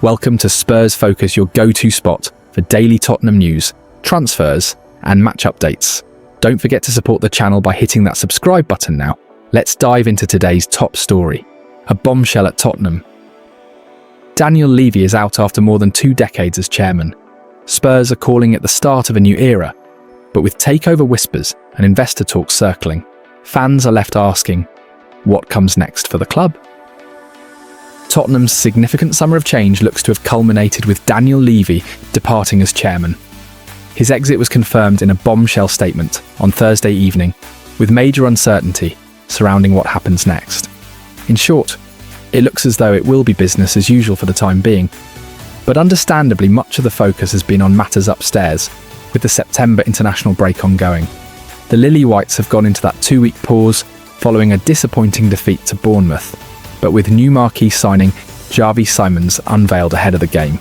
Welcome to Spurs Focus, your go-to spot for daily Tottenham news, transfers, and match updates. Don't forget to support the channel by hitting that subscribe button now. Let's dive into today's top story. A bombshell at Tottenham. Daniel Levy is out after more than 2 decades as chairman. Spurs are calling it the start of a new era. But with takeover whispers and investor talks circling, fans are left asking, what comes next for the club? Tottenham's significant summer of change looks to have culminated with Daniel Levy departing as chairman. His exit was confirmed in a bombshell statement on Thursday evening, with major uncertainty surrounding what happens next. In short, it looks as though it will be business as usual for the time being, but understandably much of the focus has been on matters upstairs, with the September international break ongoing. The Lilywhites have gone into that 2-week pause following a disappointing defeat to Bournemouth, but with new marquee signing Javi Simons unveiled ahead of the game.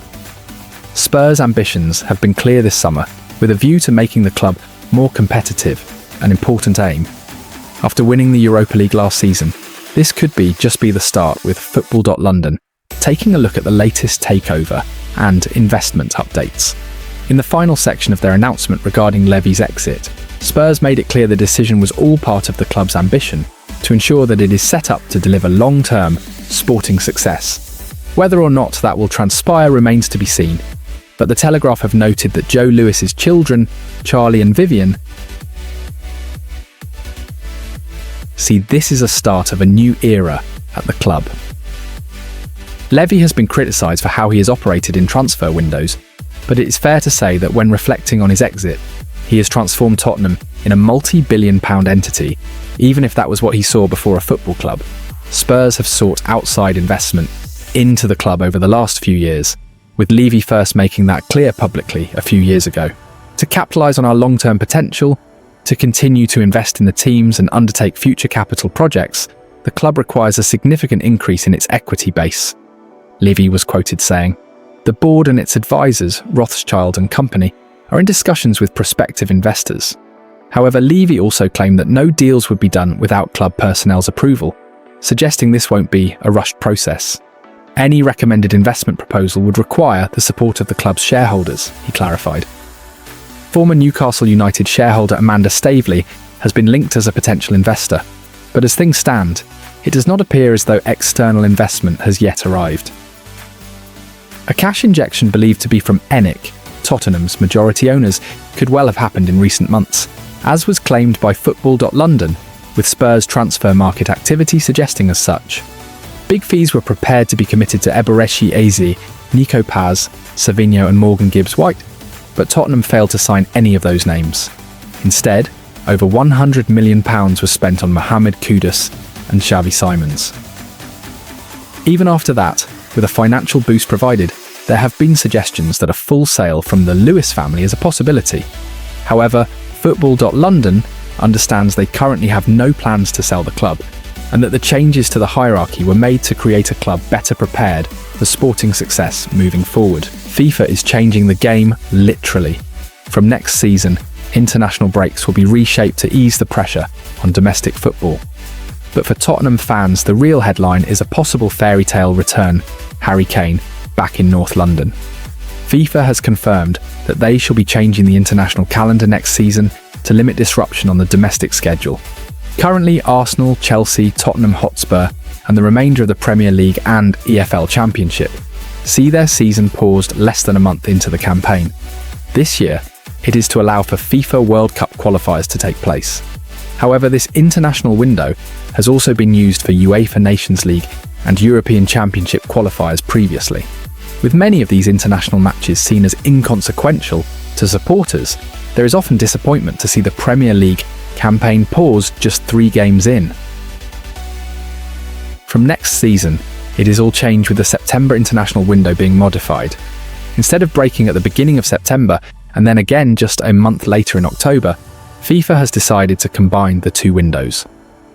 Spurs' ambitions have been clear this summer, with a view to making the club more competitive, an important aim. After winning the Europa League last season, this could just be the start, with Football.London taking a look at the latest takeover and investment updates. In the final section of their announcement regarding Levy's exit, Spurs made it clear the decision was all part of the club's ambition to ensure that it is set up to deliver long-term sporting success. Whether or not that will transpire remains to be seen, but the Telegraph have noted that Joe Lewis's children, Charlie and Vivian, see this as a start of a new era at the club. Levy has been criticised for how he has operated in transfer windows, but it is fair to say that when reflecting on his exit, he has transformed Tottenham in a multi-billion-pound entity, even if that was what he saw before a football club. Spurs have sought outside investment into the club over the last few years, with Levy first making that clear publicly a few years ago. To capitalise on our long-term potential, to continue to invest in the teams and undertake future capital projects, the club requires a significant increase in its equity base. Levy was quoted saying, "The board and its advisors, Rothschild and Company, are in discussions with prospective investors." However, Levy also claimed that no deals would be done without club personnel's approval, suggesting this won't be a rushed process. Any recommended investment proposal would require the support of the club's shareholders, he clarified. Former Newcastle United shareholder Amanda Staveley has been linked as a potential investor, but as things stand, it does not appear as though external investment has yet arrived. A cash injection believed to be from ENIC, Tottenham's majority owners, could well have happened in recent months, as was claimed by Football.London, with Spurs transfer market activity suggesting as such. Big fees were prepared to be committed to Eberechi Eze, Nico Paz, Savinho and Morgan Gibbs-White, but Tottenham failed to sign any of those names. Instead, over £100 million was spent on Mohamed Kudus and Javi Simons. Even after that, with a financial boost provided, there have been suggestions that a full sale from the Lewis family is a possibility. However, Football.London understands they currently have no plans to sell the club, and that the changes to the hierarchy were made to create a club better prepared for sporting success moving forward. FIFA is changing the game literally. From next season, international breaks will be reshaped to ease the pressure on domestic football. But for Tottenham fans, the real headline is a possible fairy tale return, Harry Kane, back in North London. FIFA has confirmed that they shall be changing the international calendar next season to limit disruption on the domestic schedule. Currently, Arsenal, Chelsea, Tottenham Hotspur, and the remainder of the Premier League and EFL Championship see their season paused less than a month into the campaign. This year, it is to allow for FIFA World Cup qualifiers to take place. However, this international window has also been used for UEFA Nations League and European Championship qualifiers previously. With many of these international matches seen as inconsequential to supporters, there is often disappointment to see the Premier League campaign paused just 3 games in. From next season, it is all changed with the September international window being modified. Instead of breaking at the beginning of September and then again just a month later in October, FIFA has decided to combine the 2 windows.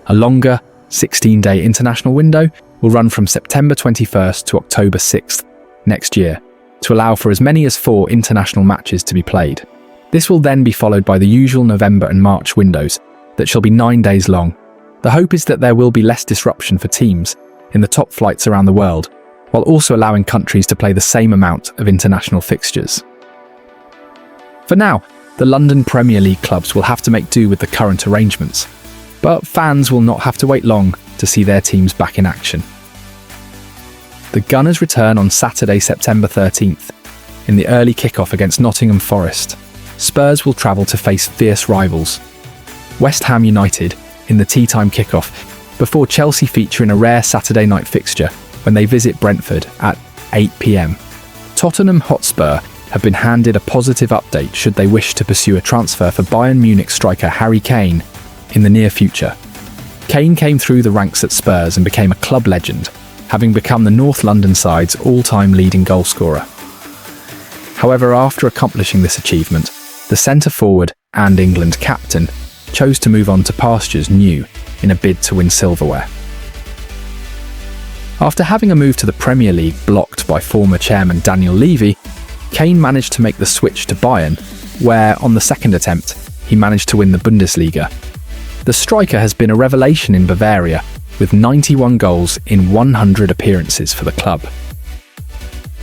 A longer, 16-day international window will run from September 21st to October 6th next year, to allow for as many as 4 international matches to be played. This will then be followed by the usual November and March windows that shall be 9 days long. The hope is that there will be less disruption for teams in the top flights around the world, while also allowing countries to play the same amount of international fixtures. For now, the London Premier League clubs will have to make do with the current arrangements, but fans will not have to wait long to see their teams back in action. The Gunners return on Saturday, September 13th. In the early kickoff against Nottingham Forest, Spurs will travel to face fierce rivals, West Ham United, in the tea-time kickoff, before Chelsea feature in a rare Saturday night fixture when they visit Brentford at 8 p.m. Tottenham Hotspur have been handed a positive update should they wish to pursue a transfer for Bayern Munich striker Harry Kane in the near future. Kane came through the ranks at Spurs and became a club legend, having become the North London side's all-time leading goalscorer. However, after accomplishing this achievement, the centre-forward and England captain chose to move on to pastures new in a bid to win silverware. After having a move to the Premier League blocked by former chairman Daniel Levy, Kane managed to make the switch to Bayern, where, on the second attempt, he managed to win the Bundesliga. The striker has been a revelation in Bavaria, with 91 goals in 100 appearances for the club.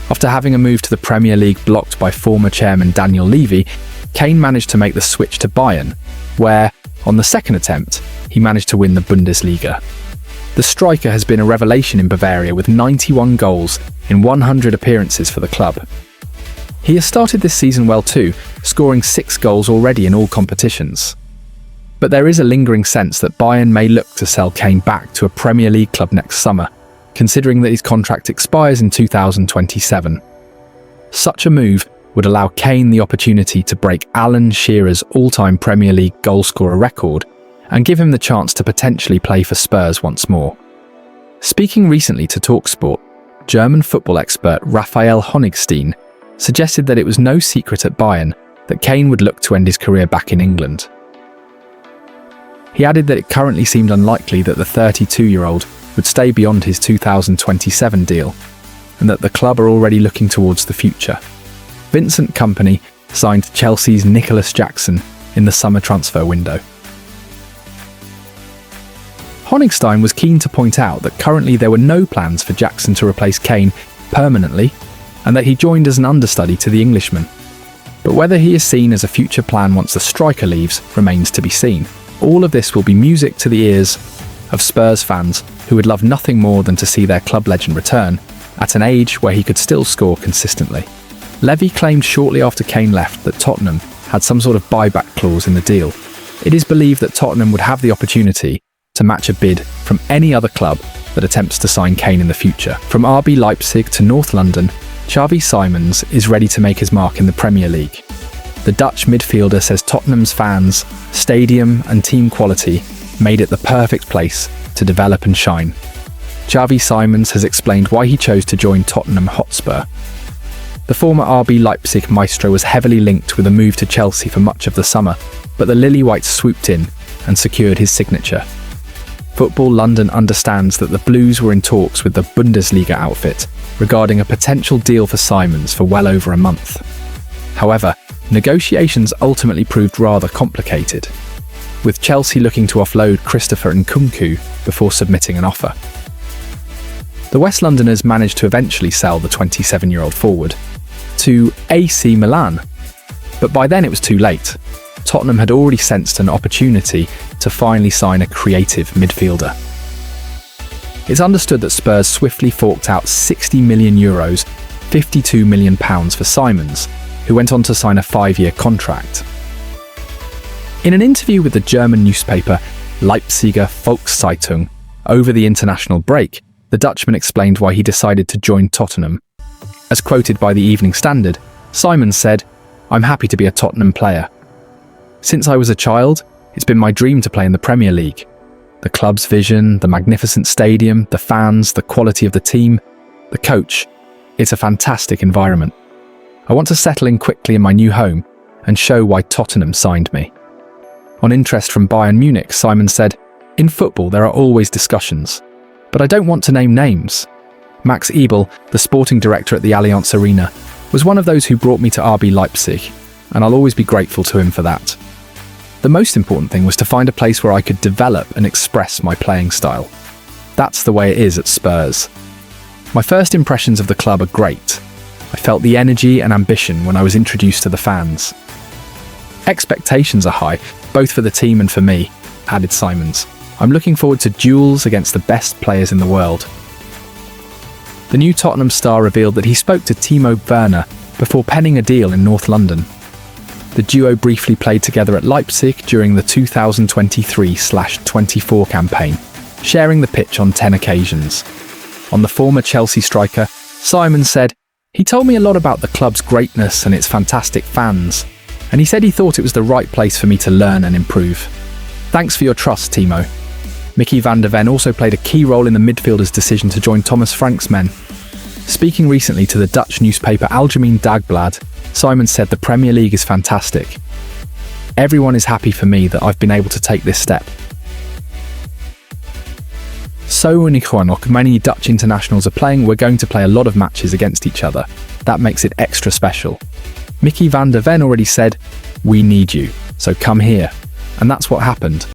After having a move to the Premier League blocked by former chairman Daniel Levy, Kane managed to make the switch to Bayern, where, on the second attempt, he managed to win the Bundesliga. The striker has been a revelation in Bavaria with 91 goals in 100 appearances for the club. He has started this season well too, scoring 6 goals already in all competitions. But there is a lingering sense that Bayern may look to sell Kane back to a Premier League club next summer, considering that his contract expires in 2027. Such a move would allow Kane the opportunity to break Alan Shearer's all-time Premier League goalscorer record and give him the chance to potentially play for Spurs once more. Speaking recently to TalkSport, German football expert Raphael Honigstein suggested that it was no secret at Bayern that Kane would look to end his career back in England. He added that it currently seemed unlikely that the 32-year-old would stay beyond his 2027 deal, and that the club are already looking towards the future. Vincent Kompany signed Chelsea's Nicholas Jackson in the summer transfer window. Honigstein was keen to point out that currently there were no plans for Jackson to replace Kane permanently, and that he joined as an understudy to the Englishman. But whether he is seen as a future plan once the striker leaves remains to be seen. All of this will be music to the ears of Spurs fans who would love nothing more than to see their club legend return at an age where he could still score consistently. Levy claimed shortly after Kane left that Tottenham had some sort of buyback clause in the deal. It is believed that Tottenham would have the opportunity to match a bid from any other club that attempts to sign Kane in the future. From RB Leipzig to North London, Javi Simons is ready to make his mark in the Premier League. The Dutch midfielder says Tottenham's fans, stadium and team quality made it the perfect place to develop and shine. Javi Simons has explained why he chose to join Tottenham Hotspur. The former RB Leipzig maestro was heavily linked with a move to Chelsea for much of the summer, but the Lilywhites swooped in and secured his signature. Football London understands that the Blues were in talks with the Bundesliga outfit regarding a potential deal for Simons for well over a month. However, negotiations ultimately proved rather complicated, with Chelsea looking to offload Christopher Nkunku before submitting an offer. The West Londoners managed to eventually sell the 27-year-old forward to AC Milan, but by then it was too late. Tottenham had already sensed an opportunity to finally sign a creative midfielder. It's understood that Spurs swiftly forked out €60 million, £52 million for Simons, who went on to sign a 5-year contract. In an interview with the German newspaper Leipziger Volkszeitung over the international break, the Dutchman explained why he decided to join Tottenham. As quoted by the Evening Standard, Simons said, "I'm happy to be a Tottenham player. Since I was a child, it's been my dream to play in the Premier League. The club's vision, the magnificent stadium, the fans, the quality of the team, the coach. It's a fantastic environment. I want to settle in quickly in my new home and show why Tottenham signed me." On interest from Bayern Munich, Simon said, "In football there are always discussions, but I don't want to name names. Max Ebel, the sporting director at the Allianz Arena, was one of those who brought me to RB Leipzig, and I'll always be grateful to him for that. The most important thing was to find a place where I could develop and express my playing style. That's the way it is at Spurs." My first impressions of the club are great. I felt the energy and ambition when I was introduced to the fans. Expectations are high, both for the team and for me, added Simons. I'm looking forward to duels against the best players in the world. The new Tottenham star revealed that he spoke to Timo Werner before penning a deal in North London. The duo briefly played together at Leipzig during the 2023/24 campaign, sharing the pitch on 10 occasions. On the former Chelsea striker, Simons said, "He told me a lot about the club's greatness and its fantastic fans, and he said he thought it was the right place for me to learn and improve. Thanks for your trust, Timo." Mickey van der Ven also played a key role in the midfielder's decision to join Thomas Frank's men. Speaking recently to the Dutch newspaper Algemeen Dagblad, Simons said the Premier League is fantastic. "Everyone is happy for me that I've been able to take this step." So when many Dutch internationals are playing, we're going to play a lot of matches against each other. That makes it extra special. Mickey van der Ven already said, "We need you, so come here." And that's what happened.